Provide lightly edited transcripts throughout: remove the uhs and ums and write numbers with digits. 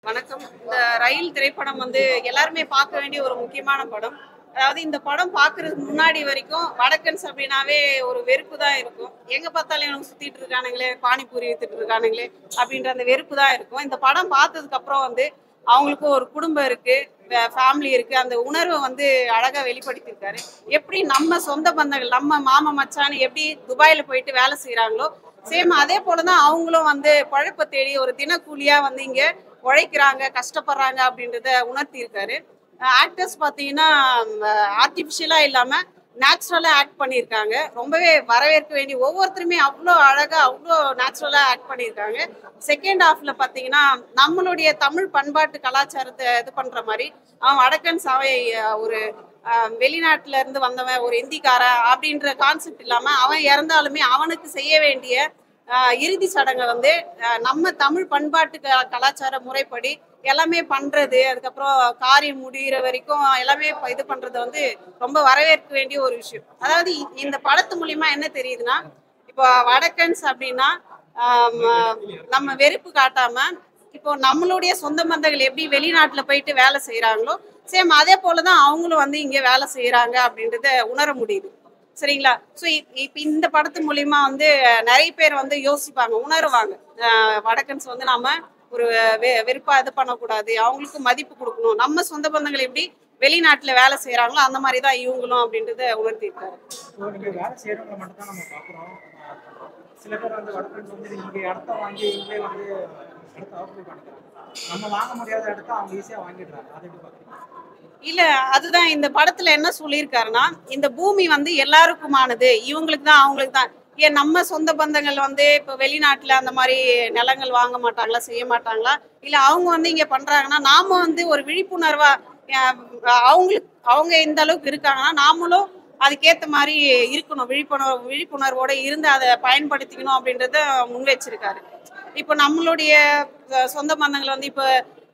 வணக்கம். இந்த ரயில் திரைப்படம் எல்லாருமே பார்க்க வேண்டிய ஒரு முக்கியமான படம். அதாவது இந்த படம் பார்க்கறதுக்கு முன்னாடி வரைக்கும் வடக்கன்ஸ் அப்படின்னாவே ஒரு வெறுப்பு தான் இருக்கும். எங்க பார்த்தாலும் இவனுங்க சுத்திட்டு இருக்கானுங்களே, பானிபூரி வித்துட்டு இருக்கானுங்களே அப்படின்ற அந்த வெறுப்பு தான் இருக்கும். இந்த படம் பார்த்ததுக்கு அப்புறம் அவங்களுக்கு ஒரு குடும்பம் இருக்கு, ஃபேமிலி இருக்கு. அந்த உணர்வை அழகா வெளிப்படுத்தியிருக்காரு. எப்படி நம்ம சொந்த பந்தங்கள், நம்ம மாமா மச்சான் எப்படி துபாயில போயிட்டு வேலை செய்யறாங்களோ, சேம் அதே போலதான் அவங்களும் பழப்ப தேடி ஒரு தினக்கூலியா இங்க உழைக்கிறாங்க, கஷ்டப்படுறாங்க அப்படின்றத உணர்த்தி இருக்காரு. ஆக்டர்ஸ் பார்த்தீங்கன்னா ஆர்டிஃபிஷியலா இல்லாம நேச்சுரலா ஆக்ட் பண்ணியிருக்காங்க. ரொம்பவே வரவேற்க வேண்டிய ஒவ்வொருத்தருமே அவ்வளோ அழகா அவ்வளோ நேச்சுரலா ஆக்ட் பண்ணியிருக்காங்க. செகண்ட் ஹாஃப்ல பார்த்தீங்கன்னா நம்மளுடைய தமிழ் பண்பாட்டு கலாச்சாரத்தை இது பண்ற மாதிரி அவன் வடக்கன் சாவை ஒரு வெளிநாட்டுல இருந்து வந்தவன் ஒரு இந்திக்காரன் அப்படின்ற கான்செப்ட் இல்லாம அவன் இறந்தாலுமே அவனுக்கு செய்ய வேண்டிய இறுதி சடங்கை நம்ம தமிழ் பண்பாட்டு கலாச்சார முறைப்படி எல்லாமே பண்றது, அதுக்கப்புறம் காரியம் முடிகிற வரைக்கும் எல்லாமே இது பண்றது ரொம்ப வரவேற்க வேண்டிய ஒரு விஷயம். அதாவது இந்த படத்து மூலியமா என்ன தெரியுதுன்னா, இப்போ வடக்கன்ஸ் அப்படின்னா நம்ம வெறுப்பு காட்டாம இப்போ நம்மளுடைய சொந்த பந்தங்கள் எப்படி வெளிநாட்டுல போயிட்டு வேலை செய்யறாங்களோ, சேம் அதே போலதான் அவங்களும் இங்க வேலை செய்யறாங்க அப்படின்றத உணர முடியுது. சரிங்களா? ஸோ இப்போ இந்த படத்து மூலியமா நிறைய பேர் யோசிப்பாங்க, உணருவாங்க. வடக்கன்ஸ் நாம ஒரு வெறுப்பா இது பண்ணக்கூடாது, அவங்களுக்கு மதிப்பு கொடுக்கணும், நம்ம சொந்த பந்தங்கள் எப்படி வெளிநாட்டுல வேலை செய்யறாங்களோ அந்த மாதிரிதான் இவங்களும் அப்படின்றத உணர்த்திருக்காரு. வேலை செய்யறவங்க மட்டும் தான் நம்ம பாக்குறோம். சில பேர் வடக்கன்ஸ் இங்க இடத்த வாங்கி இங்கே இடத்த ஆக்குபை பண்ணிக்கிறாங்க. நம்ம வாங்க முடியாத இடத்த அவங்க ஈஸியா வாங்கிடுறாங்க. அதை எப்படி பாக்குறீங்க? இல்ல, அதுதான் இந்த படத்துல என்ன சொல்லியிருக்காருன்னா, இந்த பூமி எல்லாருக்குமானது, இவங்களுக்கு தான் அவங்களுக்கு தான். ஏன் நம்ம சொந்த பந்தங்கள் இப்ப வெளிநாட்டுல அந்த மாதிரி நிலங்கள் வாங்க மாட்டாங்களா, செய்ய மாட்டாங்களா? இல்ல அவங்க இங்க பண்றாங்கன்னா நாம ஒரு விழிப்புணர்வா அவங்களுக்கு அவங்க எந்த அளவுக்கு இருக்காங்கன்னா நாமளும் அதுக்கேத்த மாதிரி இருக்கணும், விழிப்புணர்வோட இருந்து அதை பயன்படுத்திக்கணும் அப்படின்றத முன் வச்சிருக்காரு. இப்ப நம்மளுடைய சொந்த பந்தங்கள் இப்ப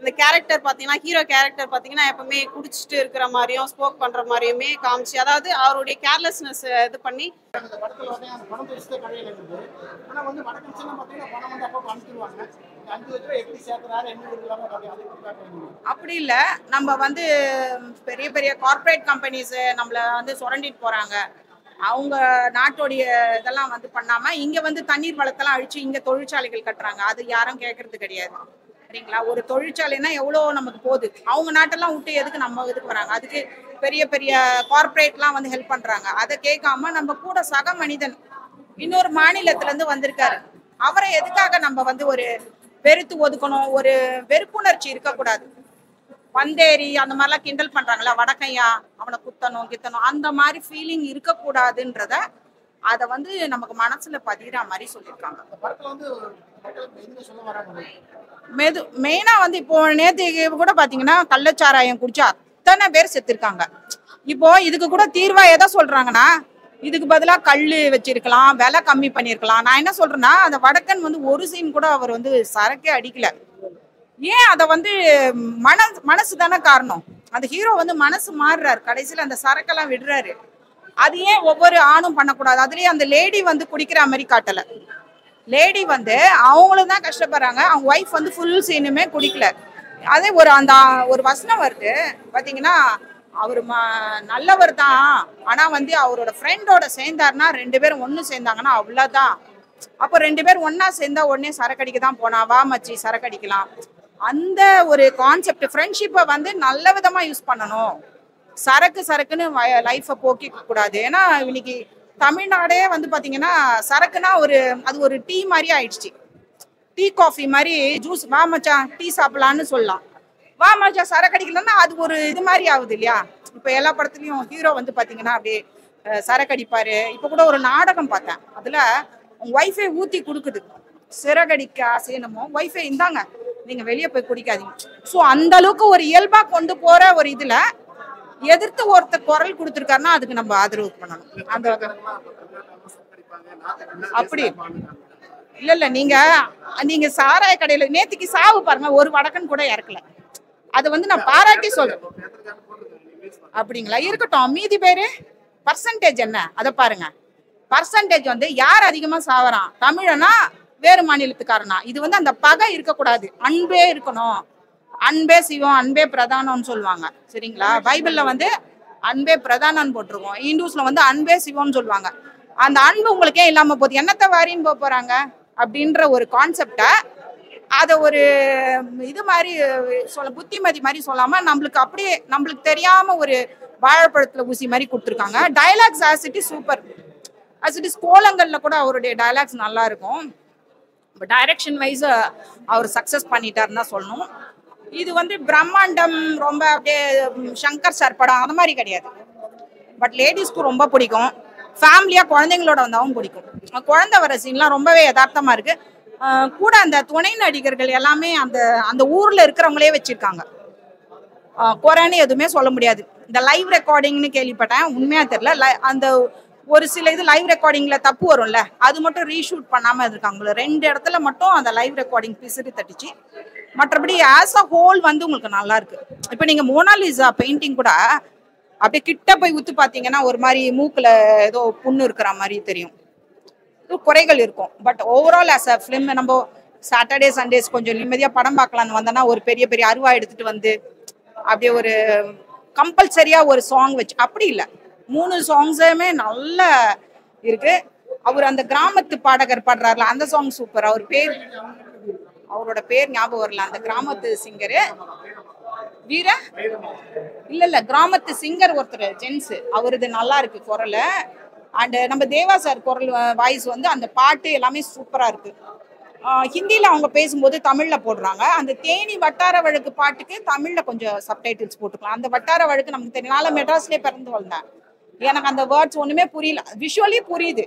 இந்த கேரக்டர் பாத்தீங்கன்னா, ஹீரோ கேரக்டர் பாத்தீங்கன்னா எப்பவுமே குடிச்சிட்டு இருக்கிற மாதிரியும் ஸ்மோக் பண்ற மாதிரியுமே காமிச்சு, அதாவது அவருடைய கேர்லெஸ்னஸ் இது பண்ணி அப்படி இல்ல. நம்ம பெரிய பெரிய கார்ப்பரேட் கம்பெனிஸ் நம்மள சுரண்டிட்டு போறாங்க. அவங்க நாட்டோடைய இதெல்லாம் பண்ணாம இங்க தண்ணீர் வளத்தெல்லாம் அழிச்சு இங்க தொழிற்சாலைகள் கட்டுறாங்க. அது யாரும் கேட்கறது கிடையாது. சரிங்களா? ஒரு தொழிற்சாலைன்னா எவ்வளவு நமக்கு போகுது. அவங்க நாட்டெல்லாம் விட்டு எதுக்கு நம்ம இதுக்கு வராங்க? அதுக்கு பெரிய பெரிய கார்ப்பரேட்லாம் ஹெல்ப் பண்றாங்க. அதை கேட்காம நம்ம கூட சக மனிதன் இன்னொரு மாநிலத்துல இருந்து வந்திருக்காரு, அவரை எதுக்காக நம்ம ஒரு வெறுத்து ஒதுக்கணும்? ஒரு வெறுப்புணர்ச்சி இருக்கக்கூடாது. வந்தேரி அந்த மாதிரிலாம் கிண்டல் பண்றாங்களா, வடக்கையா அவனை குத்தணும் கித்தணும், அந்த மாதிரி ஃபீலிங் இருக்கக்கூடாதுன்றத அதை நமக்கு மனசுல பதிகிற மாதிரி சொல்லியிருக்காங்க. மெயினா இப்போ நேத்து கூட பாத்தீங்கன்னா கள்ளச்சாராயம் குடிச்சா அத்தனை பேர் செத்துருக்காங்க. இப்போ இதுக்கு கூட தீர்வா எதை சொல்றாங்கன்னா, இதுக்கு பதிலா கல்லு வச்சிருக்கலாம், விலை கம்மி பண்ணிருக்கலாம். நான் என்ன சொல்றேன்னா, அந்த வடக்கன் ஒரு சீன் கூட அவர் சரக்கே அடிக்கல. ஏன் அதை மனசு தானே காரணம். அந்த ஹீரோ மனசு மாறுறாரு, கடைசியில அந்த சரக்கெல்லாம் விடுறாரு. அது ஏன் ஒவ்வொரு ஆணும் பண்ணக்கூடாது? அதுலயே அந்த லேடி குடிக்கிற மாதிரி காட்டல. லேடி அவங்களும் தான் கஷ்டப்படுறாங்க. அவங்க ஒய்ஃப் ஃபுல் சீனுமே குடிக்கல. அதே அந்த ஒரு வசனம் வருது பாத்தீங்கன்னா, அவரு நல்லவர் தான், ஆனா அவரோட ஃப்ரெண்டோட சேர்ந்தாருன்னா 2 பேரும் ஒண்ணு சேர்ந்தாங்கன்னா அவ்வளவுதான். அப்போ 2 பேரும் ஒன்னா சேர்ந்தா உடனே சரக்கடிக்க தான் போனா, வா மச்சி சரக்கடிக்கலாம். அந்த ஒரு கான்செப்ட் ஃப்ரெண்ட்ஷிப்பை நல்ல விதமா யூஸ் பண்ணணும். சரக்குன்னு லைஃபை போக்கிக்க கூடாது. ஏன்னா இன்னைக்கு தமிழ்நாடே பாத்தீங்கன்னா சரக்குனா அது ஒரு டீ மாதிரி ஆயிடுச்சு. டீ காஃபி மாதிரி, ஜூஸ் வா மச்சான் டீ சாப்பிடலான்னு சொல்லலாம், வா மச்சான் சரக்கு அடிக்கலன்னா அது ஒரு இது மாதிரி ஆகுது இல்லையா? இப்ப எல்லா படத்துலயும் ஹீரோ பாத்தீங்கன்னா அப்படியே சரக்கு அடிப்பாரு. இப்ப கூட ஒரு நாடகம் பார்த்தேன், அதுல ஒய்ஃபை ஊத்தி கொடுக்குது, சிறகடிக்க ஆசையனமோ ஒய்ஃபை இந்தாங்க நீங்க வெளியே போய் குடிக்காதீங்க. ஸோ அந்த அளவுக்கு ஒரு இயல்பா கொண்டு போற ஒரு இதுல எதிர்த்து ஒருத்தர் குரல் கொடுத்துருக்காருன்னா அதுக்கு நம்ம ஆதரவு பண்ணணும். அந்த அப்படி இல்ல நீங்க சாராய கடையில நேத்துக்கு சாவு பாருங்க, ஒரு வடக்கன் கூட இறக்கல. அது நான் பாராட்டி சொல்றேன். அப்படிங்களா? இருக்கட்டும், மீதி பேரு பர்சன்டேஜ் என்ன அதை பாருங்க. பர்சன்டேஜ் யார் அதிகமா சாவறான், தமிழனா வேறு மாநிலத்துக்காரனா? இது அந்த பகை இருக்கக்கூடாது, அன்பே இருக்கணும். அன்பே சிவம் அன்பே பிரதானம்னு சொல்லுவாங்க சரிங்களா. பைபிள்ல வந்து அன்பே பிரதானம்னு போட்டிருக்கோம். இந்துஸ்ல வந்து அன்பே சிவம்னு சொல்லுவாங்க. அந்த அன்பு உங்களுக்கே இல்லாம போகுது, என்னத்தை வாரின்னு போறாங்க அப்படின்ற ஒரு கான்செப்டை அதை ஒரு இது மாதிரி புத்திமதி மாதிரி சொல்லாம நம்மளுக்கு அப்படியே நம்மளுக்கு தெரியாம ஒரு வாழைப்பழத்துல ஊசி மாதிரி கொடுத்துருக்காங்க. டயலாக்ஸ் ஆசிட்டி சூப்பர் ஆசிட்டி கோலங்கள்ல கூட அவருடைய டயலாக்ஸ் நல்லா இருக்கும். டைரக்ஷன் வைஸ் அவர் சக்சஸ் பண்ணிட்டாருன்னு தான் சொல்லணும். இது வந்து பிரம்மாண்டம் ரொம்ப அப்படியே சங்கர் சார் படம் அந்த மாதிரி கிடையாது. பட் லேடிஸ்க்கு ரொம்ப பிடிக்கும், ஃபேமிலியா குழந்தைங்களோட வந்தாவும் பிடிக்கும். குழந்தை வர சீன்லாம் ரொம்பவே யதார்த்தமா இருக்கு. கூட அந்த துணை நடிகர்கள் எல்லாமே அந்த அந்த ஊர்ல இருக்கிறவங்களே வச்சிருக்காங்க. குறைன்னு எதுவுமே சொல்ல முடியாது. இந்த லைவ் ரெக்கார்டிங்னு கேள்விப்பட்டேன், உண்மையா தெரியல. அந்த ஒரு சில இது லைவ் ரெக்கார்டிங்ல தப்பு வரும்ல, அது மட்டும் ரீஷூட் பண்ணாம இருக்காங்க. 2 இடத்துல மட்டும் அந்த லைவ் ரெக்கார்டிங் பிசிறி தட்டிச்சு. மற்றபடி ஆஸ் அ ஹோல் வந்து உங்களுக்கு நல்லா இருக்கு. இப்போ நீங்க மோனாலிசா பெயிண்டிங் கூட அப்படியே கிட்ட போய் ஊத்து பாத்தீங்கன்னா ஒரு மாதிரி மூக்குல ஏதோ புண்ணு இருக்கிற மாதிரி தெரியும், குறைகள் இருக்கும். But overall as a film நம்ம சாட்டர்டே சண்டேஸ் கொஞ்சம் நிம்மதியா படம் பார்க்கலான்னு வந்தோன்னா ஒரு பெரிய பெரிய அருவா எடுத்துட்டு வந்து அப்படியே ஒரு கம்பல்சரியா ஒரு சாங் வச்சு அப்படி இல்லை. 3 சாங்ஸுமே நல்ல இருக்கு. அவர் அந்த கிராமத்து பாடகர் பாடுறாருல அந்த சாங் சூப்பர். அவரோட பேர் ஞாபகம் வரல. அந்த கிராமத்து சிங்கரு வீர இல்ல கிராமத்து சிங்கர் ஒருத்தர் ஜென்ஸ், அவரது நல்லா இருக்கு குரல். அண்ட் நம்ம தேவா சார் குரல் வாய்ஸ் வந்து அந்த பாட்டு எல்லாமே சூப்பரா இருக்கு. ஹிந்தியில் அவங்க பேசும்போது தமிழில் போடுறாங்க. அந்த தேனி வட்டார வழக்கு பாட்டுக்கு தமிழில் கொஞ்சம் சப்டைட்டில்ஸ் போட்டுக்கலாம். அந்த வட்டார வழக்கு நமக்கு தெரியும். நான் மெட்ராஸ்லேயே பிறந்து வந்தேன், எனக்கு அந்த வேர்ட்ஸ் ஒன்றுமே புரியல. விஷுவலி புரியுது.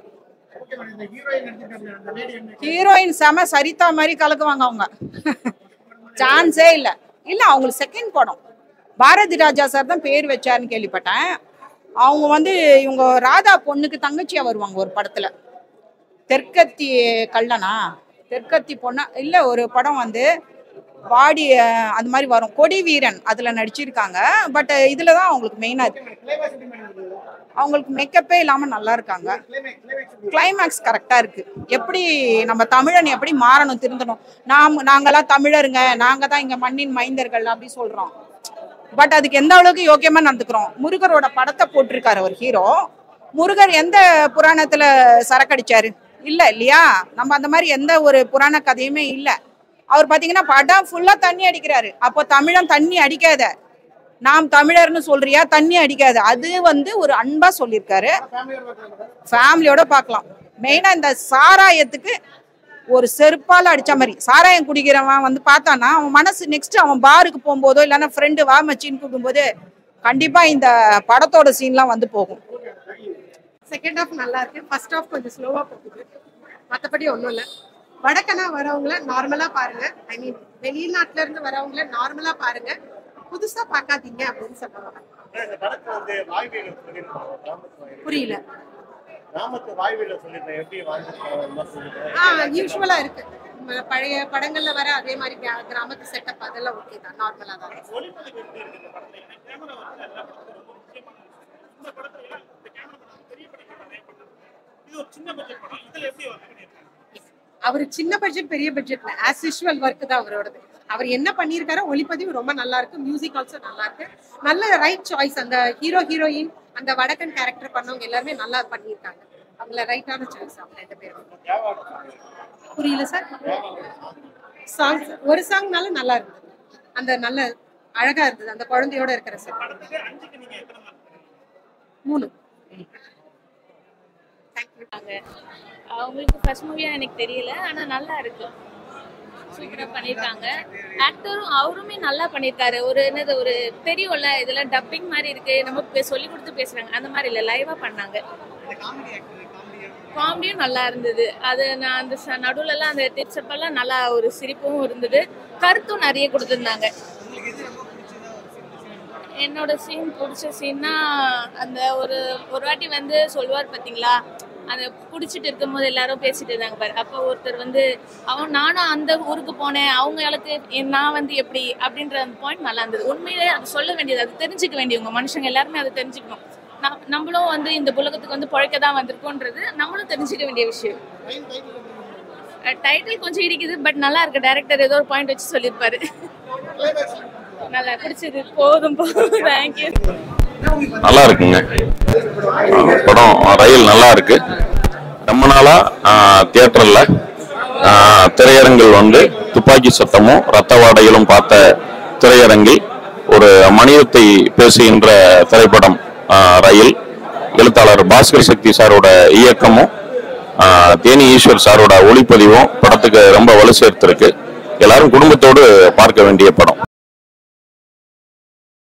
ஹீரோயின் செம சரிதா மாதிரி கலக்குவாங்க அவங்க, சான்ஸே இல்லை. இல்லை அவங்களுக்கு செகண்ட் படம் பாரதி ராஜா சார் தான் பேர் வச்சாருன்னு கேள்விப்பட்டேன். அவங்க வந்து இவங்க ராதா பொண்ணுக்கு தங்கச்சியா வருவாங்க ஒரு படத்துல. தெற்கத்தி கல்லனா தெற்கத்தி பொண்ணா இல்லை ஒரு படம் வந்து வாடி அது மாதிரி வரும், கொடி வீரன் அதுல நடிச்சிருக்காங்க. பட் இதுலதான் அவங்களுக்கு மெயினா இருக்கு. அவங்களுக்கு மேக்கப்பே இல்லாம நல்லா இருக்காங்க. கிளைமேக்ஸ் கரெக்டா இருக்கு. எப்படி நம்ம தமிழன் எப்படி மாறணும் திருந்தணும், நாங்கெல்லாம் தமிழருங்க, நாங்க தான் இங்க மண்ணின் மைந்தர்கள் அப்படி சொல்றோம். பட் அதுக்கு எந்த அளவுக்கு யோக்கியமா நடந்துக்கிறோம். முருகரோட படத்தை போட்டிருக்காரு ஒரு ஹீரோ. முருகர் எந்த புராணத்துல சரக்கடிச்சாரு இல்ல இல்லையா? நம்ம அந்த மாதிரி எந்த ஒரு புராண கதையுமே இல்லை. அவர் பாத்தீங்கன்னா படம் ஃபுல்லா தண்ணி அடிக்கிறாரு. அப்போ தமிழன் தண்ணி அடிக்காத, நாம் தமிழர்னு சொல்றியா, தண்ணி அடிக்காது. அது வந்து ஒரு அன்பா சொல்லியிருக்காரு. ஃபேமிலியோட பார்க்கலாம். மெயினா இந்த சாராயத்துக்கு ஒரு செருப்பால அடிச்ச மாதிரி, சாராயம் குடிக்கிறவன் வந்து பார்த்தானா அவன் மனசு நெக்ஸ்ட் அவன் பாருக்கு போகும்போதோ இல்லைன்னா ஃப்ரெண்டு வா மச்சின்னு கூப்பிடும்போது கண்டிப்பா இந்த படத்தோட சீன்லாம் வந்து போகும். செகண்ட் ஹாஃப் நல்லா இருக்கு, ஃபர்ஸ்ட் ஹாஃப் கொஞ்சம் ஸ்லோவா போகுது. மற்றபடி ஒன்றும் இல்லை. வடக்கனா வரவங்கள நார்மலா பாருங்க. ஐ மீன் வெளிநாட்டுல இருந்து வரவங்கள நார்மலா பாருங்க, புதுசா பார்க்காதீங்க அப்படின்னு சொல்லுவாங்க. புரியல. யூஸ்வலா இருக்கு. பழைய படங்கள்ல வர அதே மாதிரி கிராமத்து செட்டப் அதெல்லாம் ஓகே தான், நார்மலா தான். அவரு சின்ன பட்ஜெட் பெரிய பட்ஜெட்ல ஆஸ் யூஷுவல் ஒர்க் தான் அவரோடது. அவர் என்ன பண்ணியிருக்காரோ ஒளிப்பதிவு ரொம்ப நல்லா இருக்கு, மியூசிக் ஆல்சோ நல்லா இருக்கு. நல்ல ரைட் சாய்ஸ். அந்த ஹீரோ ஹீரோயின் அந்த வடக்கன் கேரக்டர் பண்ணவங்க எல்லாருமே நல்லா பண்ணியிருக்காங்க. அவங்கள ரைட்டான சாய்ஸ் அவங்க 2 பேரும். புரியல சார். சாங் ஒரு சாங்னால நல்லா இருந்தது, அந்த நல்ல அழகா இருந்தது அந்த குழந்தையோட இருக்கிற சார். 3. அவங்களுக்கு ஃபர்ஸ்ட் மூவியா எனக்கு தெரியல, ஆனா நல்லா இருக்கு, சூப்பரா பண்ணிருக்காங்க. ஆக்டரும் அவருமே நல்லா பண்ணிருக்காரு. ஒரு என்னது ஒரு தெரியும்ல இதெல்லாம் டப்பிங் மாதிரி இருக்கு, நம்ம சொல்லி கொடுத்து பேசுறாங்க அந்த மாதிரி இல்ல, லைவா பண்ணாங்க. காமெடியும் நல்லா இருந்தது. அது நான் அந்த நடுவுல எல்லாம் அந்த டிப்ஸப்பெல்லாம் நல்லா ஒரு சிரிப்பும் இருந்தது, கருத்தும் நிறைய கொடுத்துருந்தாங்க. என்னோட சீன் பிடிச்ச சீன்னா அந்த ஒரு வாட்டி வந்து சொல்லுவார் பார்த்தீங்களா, அந்த குடிச்சிட்டு இருக்கும் போது எல்லாரும் பேசிட்டு இருந்தாங்க பாரு. அப்போ ஒருத்தர் வந்து நானும் அந்த ஊருக்கு போனேன், அவங்களுக்கு நான் வந்து எப்படி அப்படின்ற அந்த பாயிண்ட் நல்லா இருந்தது. உண்மையிலே அது சொல்ல வேண்டியது, அது தெரிஞ்சுக்க வேண்டியவங்க மனுஷங்க எல்லாருமே அதை தெரிஞ்சுக்கணும். நம்மளும் வந்து இந்த உலகத்துக்கு வந்து பழைக்க தான் வந்திருக்கோன்றது நம்மளும் தெரிஞ்சுக்க வேண்டிய விஷயம். டைட்டில் கொஞ்சம் இடிக்குது, பட் நல்லா இருக்கு. டைரக்டர் ஏதோ ஒரு பாயிண்ட் வச்சு சொல்லியிருப்பாரு. நல்லா பிடிச்சது. போதும் போதும். தேங்க்யூ. நல்லா இருக்குங்க படம். ரயில் நல்லா இருக்கு. ரொம்ப நாளா தியேட்டர்ல திரையரங்கில் வந்து துப்பாக்கி சத்தமும் ரத்த வாடைகளும் பார்த்த திரையரங்கில் ஒரு மனிதத்தை பேசுகின்ற திரைப்படம் ரயில். எழுத்தாளர் பாஸ்கர் சக்தி சாரோட இயக்கமும் தேனி ஈஸ்வர் சாரோட ஒளிப்பதிவும் படத்துக்கு ரொம்ப வலு சேர்த்திருக்கு. எல்லாரும் குடும்பத்தோடு பார்க்க வேண்டிய படம்.